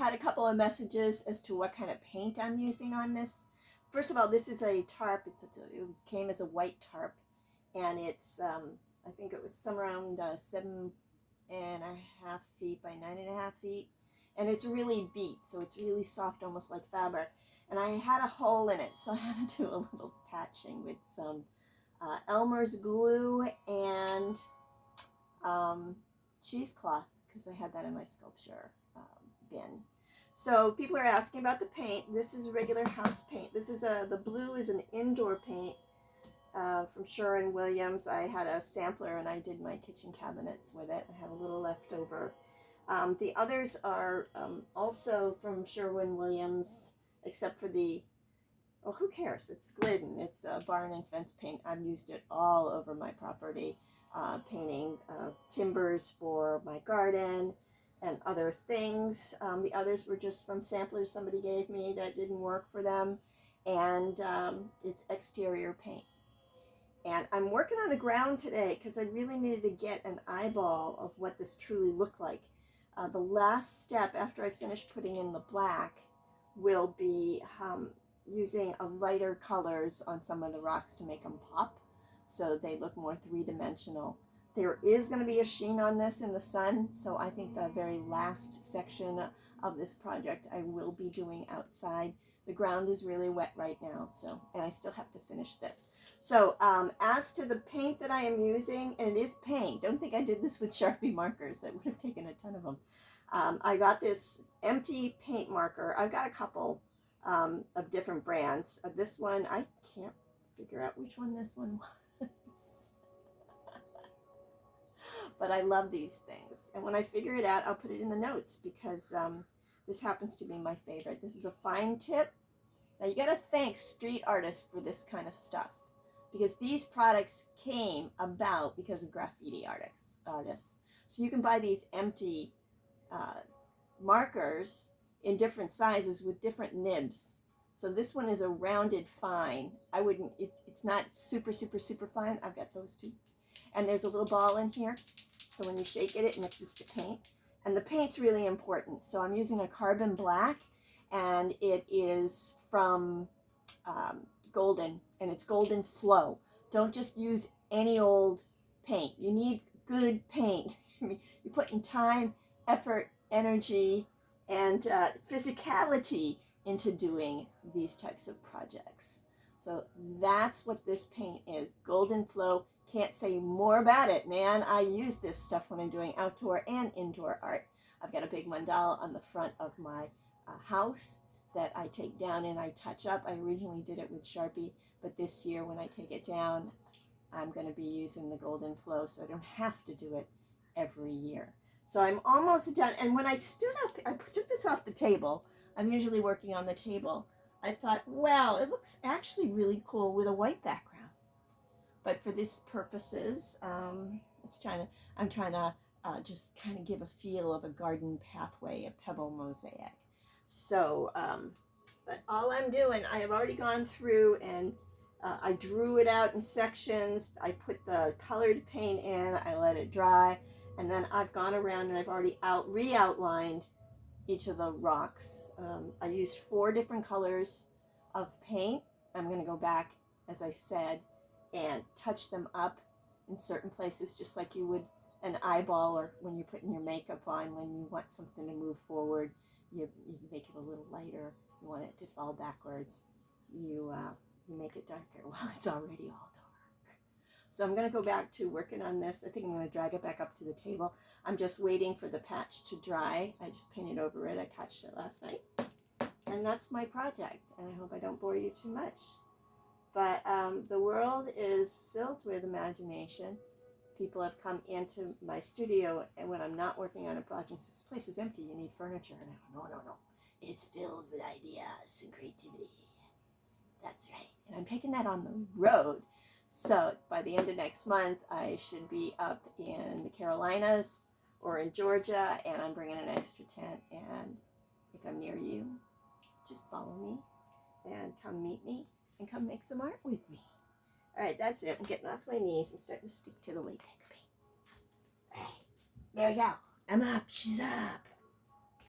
had a couple of messages as to what kind of paint I'm using on this. First of all, this is a tarp. Came as a white tarp, and it's I think it was somewhere around 7.5 feet by 9.5 feet, and it's really beat, so it's really soft, almost like fabric. And I had a hole in it, so I had to do a little patching with some Elmer's glue and cheesecloth, because I had that in my sculpture bin. So people are asking about the paint. This is regular house paint. This is the blue is an indoor paint from Sherwin-Williams. I had a sampler and I did my kitchen cabinets with it. I had a little left over. The others are also from Sherwin-Williams, except for the, well, who cares? It's Glidden. It's barn and fence paint. I've used it all over my property, painting timbers for my garden and other things. The others were just from samplers somebody gave me that didn't work for them. And it's exterior paint. And I'm working on the ground today because I really needed to get an eyeball of what this truly looked like. The last step after I finish putting in the black will be using a lighter colors on some of the rocks to make them pop so they look more three-dimensional. There is going to be a sheen on this in the sun, so I think the very last section of this project I will be doing outside. The ground is really wet right now, so, and I still have to finish this. So as to the paint that I am using, and it is paint, don't think I did this with Sharpie markers. I would have taken a ton of them. I got this empty paint marker. I've got a couple of different brands. This one, I can't figure out which one this one was. But I love these things. And when I figure it out, I'll put it in the notes because this happens to be my favorite. This is a fine tip. Now you gotta thank street artists for this kind of stuff, because these products came about because of graffiti artists. So you can buy these empty markers in different sizes with different nibs. So this one is a rounded fine. I wouldn't, it's not super, super, super fine. I've got those two. And there's a little ball in here. So when you shake it, it mixes the paint. And the paint's really important. So I'm using a carbon black, and it is from Golden, and it's Golden Flow. Don't just use any old paint. You need good paint. You're putting time, effort, energy, and physicality into doing these types of projects. So that's what this paint is. Golden Flow. Can't say more about it, man. I use this stuff when I'm doing outdoor and indoor art. I've got a big mandala on the front of my house that I take down and I touch up. I originally did it with Sharpie, but this year when I take it down, I'm going to be using the Golden Flow, so I don't have to do it every year. So I'm almost done. And when I stood up, I took this off the table. I'm usually working on the table. I thought, wow, it looks actually really cool with a white background. But for these purposes, I'm trying to just kind of give a feel of a garden pathway, a Pebble Mosaic. So, but all I'm doing, I have already gone through and I drew it out in sections. I put the colored paint in, I let it dry, and then I've gone around and I've already re-outlined each of the rocks. I used 4 different colors of paint. I'm going to go back, as I said, and touch them up in certain places, just like you would an eyeball, or when you're putting your makeup on, when you want something to move forward, you make it a little lighter. You want it to fall backwards, you make it darker. Well, it's already all dark. So I'm going to go back to working on this. I think I'm going to drag it back up to the table. I'm just waiting for the patch to dry. I just painted over it. I patched it last night. And that's my project. And I hope I don't bore you too much. But the world is filled with imagination. People have come into my studio, and when I'm not working on a project, this place is empty, you need furniture. And I go, no. It's filled with ideas and creativity. That's right. And I'm taking that on the road. So by the end of next month, I should be up in the Carolinas or in Georgia, and I'm bringing an extra tent. And if I'm near you, just follow me and come meet me and come make some art with me. All right, that's it. I'm getting off my knees and starting to stick to the latex paint. All right, there we go. I'm up. She's up.